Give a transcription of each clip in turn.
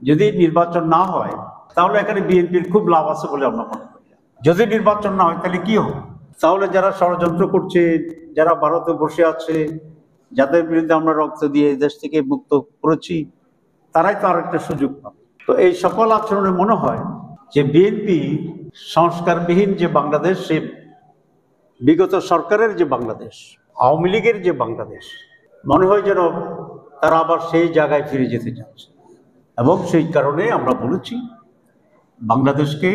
যদি নির্বাচন না হয় তাহলে এখানে বিএনপির খুব লাভ আছে বলে আমরা মনে করি। যদি নির্বাচন না হয় তাহলে কি হবে? তাহলে যারা ষড়যন্ত্র করছে, যারা ভারতে বসে আছে, যাদের বিরুদ্ধে আমরা রক্ত দিয়ে দেশ থেকে মুক্ত করেছি, তারাই তো আরেকটা সুযোগ পাবে। তো এই সকল আচরণে মনে হয় যে বিএনপি সংস্কারবিহীন যে বাংলাদেশ, সে বিগত সরকারের যে বাংলাদেশ, আওয়ামী লীগের যে বাংলাদেশ, মনে হয় যেন তারা আবার সেই জায়গায় ফিরে যেতে চাচ্ছে। এবং সেই কারণে আমরা বলেছি বাংলাদেশকে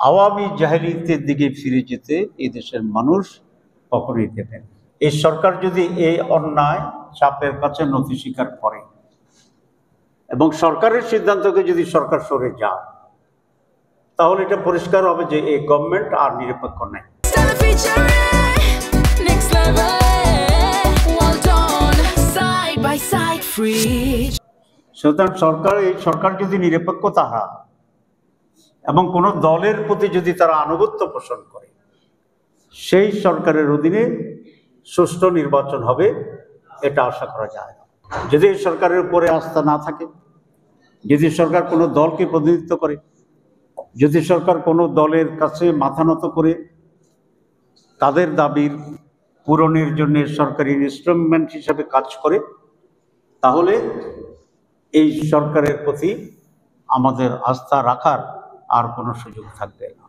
আওয়ামী জাহেলিয়াতের দিকে ফিরে যেতে এই দেশের মানুষ কখনোই দেবেন। এই সরকার যদি এই অন্যায় চাপের কাছে নথি স্বীকার করে এবং সরকারের সিদ্ধান্তকে যদি সরকার সরে যায়, তাহলে এটা পরিষ্কার হবে যে এই গভর্নমেন্ট আর নিরপেক্ষ নেই। সুতরাং এই সরকার যদি নিরপেক্ষতা হয় এবং কোনো দলের প্রতি যদি তারা আনুগত্য পোষণ করে, সেই সরকারের অধীনে সুষ্ঠু নির্বাচন হবে, এটা আশা করা যায় না। যদি এই সরকারের উপরে আস্থা না থাকে, যদি সরকার কোনো দলকে প্রতিনিধিত্ব করে, যদি সরকার কোনো দলের কাছে মাথা নত করে তাদের দাবির পূরণের জন্য সরকারি ইনস্ট্রুমেন্ট হিসাবে কাজ করে, তাহলে এই সরকারের প্রতি আমাদের আস্থা রাখার আর কোনো সুযোগ থাকবে না।